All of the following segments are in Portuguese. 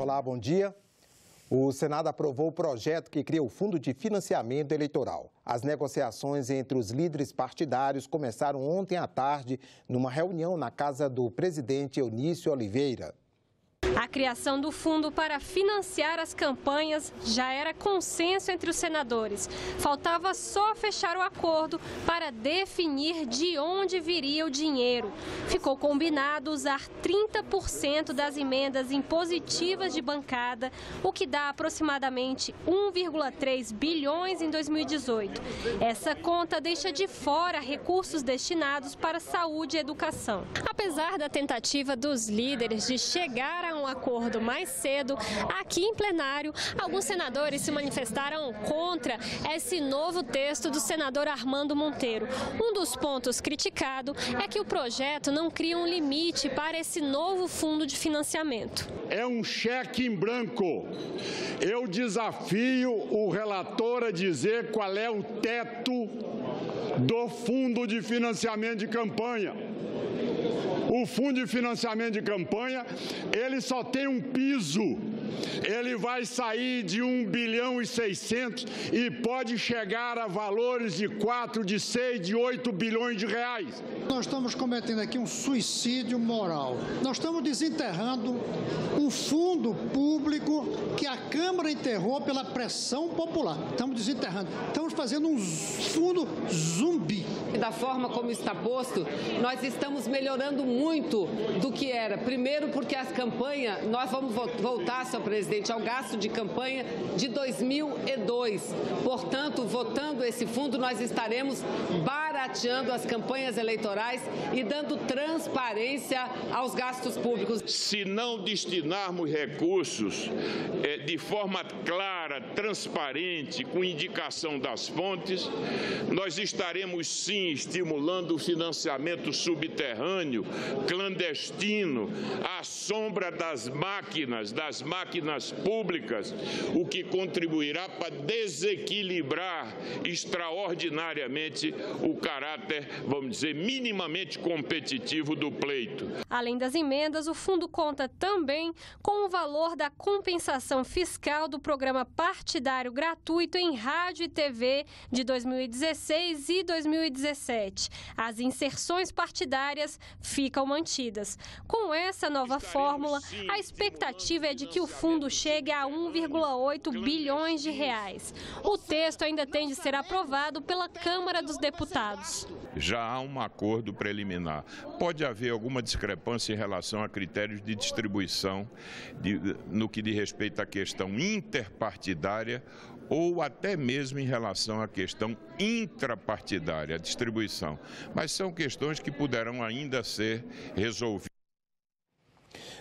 Olá, bom dia. O Senado aprovou o projeto que cria o Fundo de Financiamento Eleitoral. As negociações entre os líderes partidários começaram ontem à tarde numa reunião na casa do presidente Eunício Oliveira. A criação do fundo para financiar as campanhas já era consenso entre os senadores. Faltava só fechar o acordo para definir de onde viria o dinheiro. Ficou combinado usar 30% das emendas impositivas de bancada, o que dá aproximadamente 1,3 bilhões em 2018. Essa conta deixa de fora recursos destinados para saúde e educação. Apesar da tentativa dos líderes de chegar a um acordo mais cedo, aqui em plenário, alguns senadores se manifestaram contra esse novo texto do senador Armando Monteiro. Um dos pontos criticado é que o projeto não cria um limite para esse novo fundo de financiamento. É um cheque em branco. Eu desafio o relator a dizer qual é o teto do fundo de financiamento de campanha. O fundo de financiamento de campanha, ele só tem um piso. Ele vai sair de 1 bilhão e 600 e pode chegar a valores de 4, de 6, de 8 bilhões de reais. Nós estamos cometendo aqui um suicídio moral. Nós estamos desenterrando um fundo público que a Câmara enterrou pela pressão popular. Estamos desenterrando. Estamos fazendo um fundo zumbi. Da forma como está posto, nós estamos melhorando muito do que era. Primeiro porque as campanhas, nós vamos voltar, senhor presidente, ao gasto de campanha de 2002. Portanto, votando esse fundo, nós estaremos barateando as campanhas eleitorais e dando transparência aos gastos públicos. Se não destinarmos recursos de forma clara, transparente, com indicação das fontes, nós estaremos sim estimulando o financiamento subterrâneo, clandestino, à sombra das máquinas públicas, o que contribuirá para desequilibrar extraordinariamente o caráter, vamos dizer, minimamente competitivo do pleito. Além das emendas, o fundo conta também com o valor da compensação fiscal do programa partidário gratuito em rádio e TV de 2016 e 2017. As inserções partidárias ficam mantidas. Com essa nova fórmula, a expectativa é de que o fundo chegue a 1,8 bilhões de reais. O texto ainda tem de ser aprovado pela Câmara dos Deputados. Já há um acordo preliminar. Pode haver alguma discrepância em relação a critérios de distribuição no que diz respeito à questão interpartidária ou até mesmo em relação à questão intrapartidária, a distribuição. Mas são questões que poderão ainda ser resolvidas.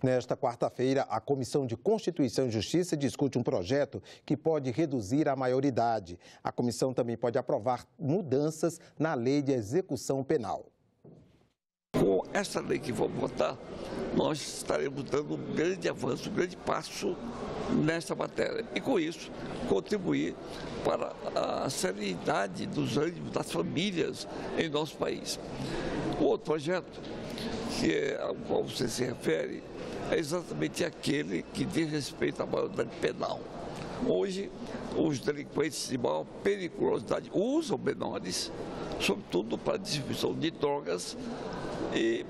Nesta quarta-feira, a Comissão de Constituição e Justiça discute um projeto que pode reduzir a maioridade. A comissão também pode aprovar mudanças na lei de execução penal. Com essa lei que vamos votar, nós estaremos dando um grande avanço, um grande passo nessa matéria. E com isso, contribuir para a serenidade dos ânimos das famílias em nosso país. O outro projeto, que é ao qual você se refere, é exatamente aquele que diz respeito à maioridade penal. Hoje, os delinquentes de maior periculosidade usam menores, sobretudo para a distribuição de drogas,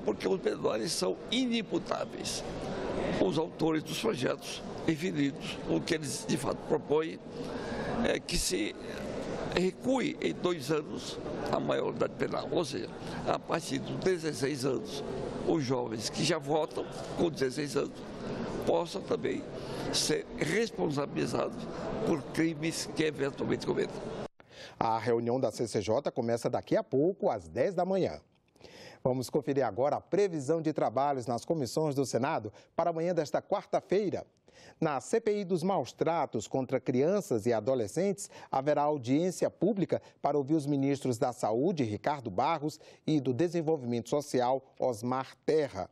porque os menores são inimputáveis. Os autores dos projetos referidos, o que eles de fato propõem é que se recue em 2 anos a maioridade penal, ou seja, a partir dos 16 anos, os jovens que já votam com 16 anos possam também ser responsabilizados por crimes que eventualmente cometam. A reunião da CCJ começa daqui a pouco, às 10 da manhã. Vamos conferir agora a previsão de trabalhos nas comissões do Senado para amanhã desta quarta-feira. Na CPI dos maus-tratos contra crianças e adolescentes, haverá audiência pública para ouvir os ministros da Saúde, Ricardo Barros, e do Desenvolvimento Social, Osmar Terra.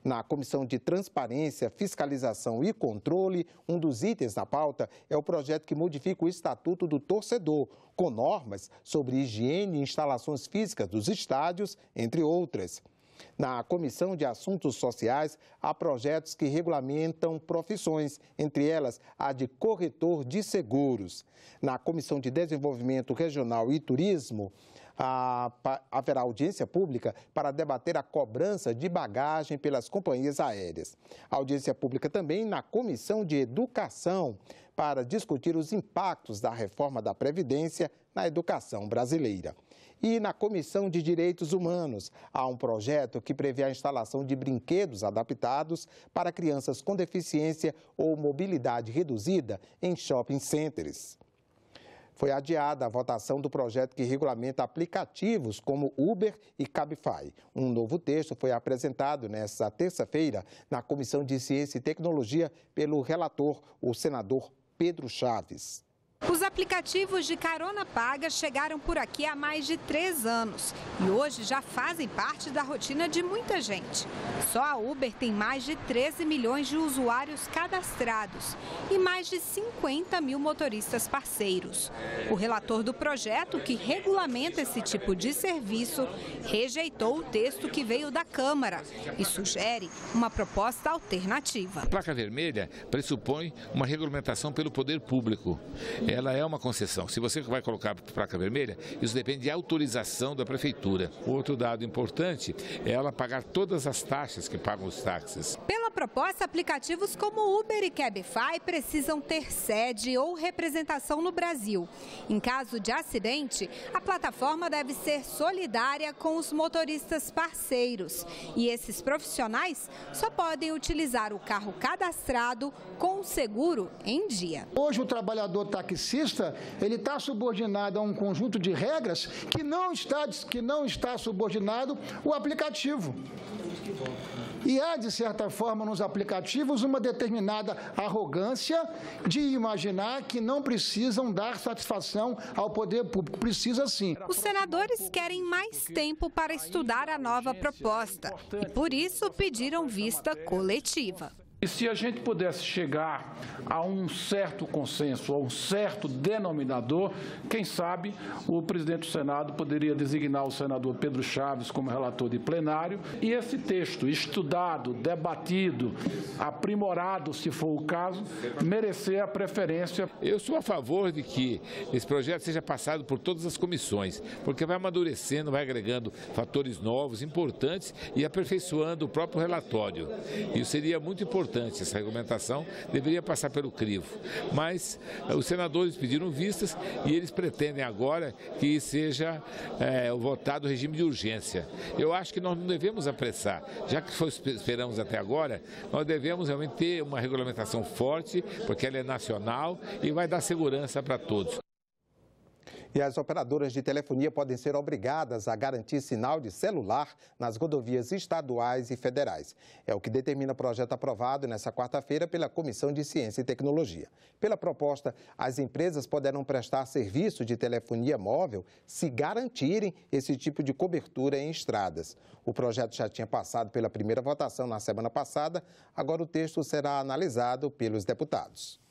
Na Comissão de Transparência, Fiscalização e Controle, um dos itens na pauta é o projeto que modifica o Estatuto do Torcedor, com normas sobre higiene e instalações físicas dos estádios, entre outras. Na Comissão de Assuntos Sociais, há projetos que regulamentam profissões, entre elas a de corretor de seguros. Na Comissão de Desenvolvimento Regional e Turismo, haverá audiência pública para debater a cobrança de bagagem pelas companhias aéreas. Audiência pública também na Comissão de Educação, para discutir os impactos da reforma da Previdência na educação brasileira. E na Comissão de Direitos Humanos, há um projeto que prevê a instalação de brinquedos adaptados para crianças com deficiência ou mobilidade reduzida em shopping centers. Foi adiada a votação do projeto que regulamenta aplicativos como Uber e Cabify. Um novo texto foi apresentado nesta terça-feira na Comissão de Ciência e Tecnologia pelo relator, o senador Pedro Chaves. Os aplicativos de carona paga chegaram por aqui há mais de 3 anos e hoje já fazem parte da rotina de muita gente. Só a Uber tem mais de 13 milhões de usuários cadastrados e mais de 50 mil motoristas parceiros. O relator do projeto, que regulamenta esse tipo de serviço, rejeitou o texto que veio da Câmara e sugere uma proposta alternativa. A placa vermelha pressupõe uma regulamentação pelo poder público. Ela é uma concessão. Se você vai colocar placa vermelha, isso depende de autorização da prefeitura. Outro dado importante é ela pagar todas as taxas que pagam os táxis. Pela proposta, aplicativos como Uber e Cabify precisam ter sede ou representação no Brasil. Em caso de acidente, a plataforma deve ser solidária com os motoristas parceiros. E esses profissionais só podem utilizar o carro cadastrado com o seguro em dia. Hoje o trabalhador taxista, ele está subordinado a um conjunto de regras que não está subordinado o aplicativo. E há, de certa forma, nos aplicativos uma determinada arrogância de imaginar que não precisam dar satisfação ao poder público. Precisa sim. Os senadores querem mais tempo para estudar a nova proposta e, por isso, pediram vista coletiva. E se a gente pudesse chegar a um certo consenso, a um certo denominador, quem sabe o presidente do Senado poderia designar o senador Pedro Chaves como relator de plenário e esse texto, estudado, debatido, aprimorado, se for o caso, merecer a preferência. Eu sou a favor de que esse projeto seja passado por todas as comissões, porque vai amadurecendo, vai agregando fatores novos, importantes e aperfeiçoando o próprio relatório. Isso seria muito importante. Essa regulamentação deveria passar pelo crivo, mas os senadores pediram vistas e eles pretendem agora que seja votado o regime de urgência. Eu acho que nós não devemos apressar, já que esperamos até agora, nós devemos realmente ter uma regulamentação forte, porque ela é nacional e vai dar segurança para todos. E as operadoras de telefonia podem ser obrigadas a garantir sinal de celular nas rodovias estaduais e federais. É o que determina o projeto aprovado nesta quarta-feira pela Comissão de Ciência e Tecnologia. Pela proposta, as empresas poderão prestar serviço de telefonia móvel se garantirem esse tipo de cobertura em estradas. O projeto já tinha passado pela primeira votação na semana passada, agora o texto será analisado pelos deputados.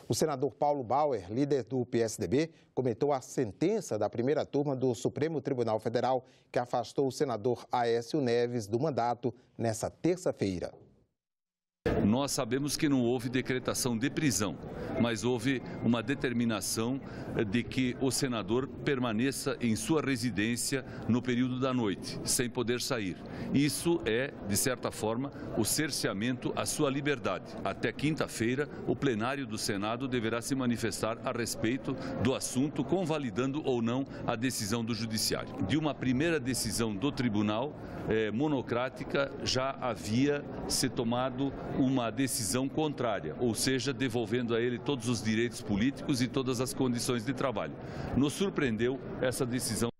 O senador Paulo Bauer, líder do PSDB, comentou a sentença da primeira turma do Supremo Tribunal Federal, que afastou o senador Aécio Neves do mandato nesta terça-feira. Nós sabemos que não houve decretação de prisão, mas houve uma determinação de que o senador permaneça em sua residência no período da noite, sem poder sair. Isso é, de certa forma, o cerceamento à sua liberdade. Até quinta-feira, o plenário do Senado deverá se manifestar a respeito do assunto, convalidando ou não a decisão do Judiciário. De uma primeira decisão do tribunal monocrática, já havia se tomado uma decisão contrária, ou seja, devolvendo a ele todos os direitos políticos e todas as condições de trabalho. Nos surpreendeu essa decisão.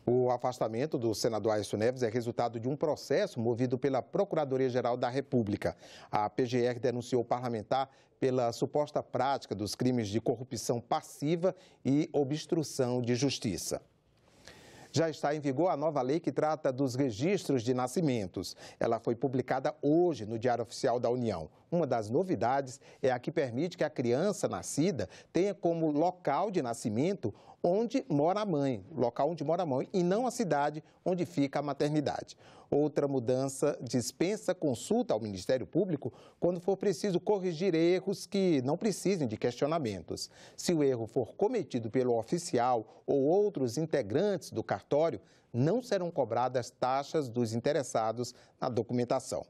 O afastamento do senador Aécio Neves é resultado de um processo movido pela Procuradoria-Geral da República. A PGR denunciou o parlamentar pela suposta prática dos crimes de corrupção passiva e obstrução de justiça. Já está em vigor a nova lei que trata dos registros de nascimentos. Ela foi publicada hoje no Diário Oficial da União. Uma das novidades é a que permite que a criança nascida tenha como local de nascimento onde mora a mãe, local onde mora a mãe, e não a cidade onde fica a maternidade. Outra mudança dispensa consulta ao Ministério Público quando for preciso corrigir erros que não precisem de questionamentos. Se o erro for cometido pelo oficial ou outros integrantes do cartório, não serão cobradas taxas dos interessados na documentação.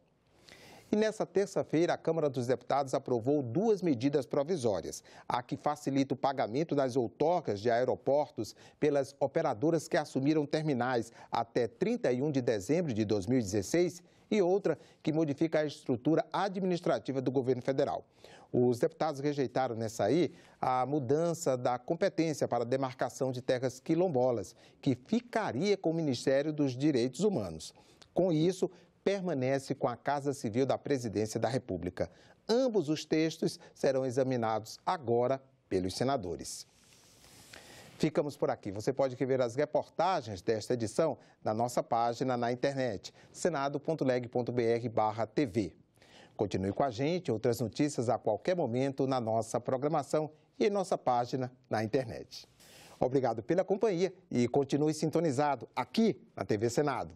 E nessa terça-feira, a Câmara dos Deputados aprovou 2 medidas provisórias. A que facilita o pagamento das outorgas de aeroportos pelas operadoras que assumiram terminais até 31 de dezembro de 2016 e outra que modifica a estrutura administrativa do governo federal. Os deputados rejeitaram nessa aí a mudança da competência para a demarcação de terras quilombolas, que ficaria com o Ministério dos Direitos Humanos. Com isso, permanece com a Casa Civil da Presidência da República. Ambos os textos serão examinados agora pelos senadores. Ficamos por aqui. Você pode rever as reportagens desta edição na nossa página na internet, senado.leg.br/tv. Continue com a gente, outras notícias a qualquer momento na nossa programação e em nossa página na internet. Obrigado pela companhia e continue sintonizado aqui na TV Senado.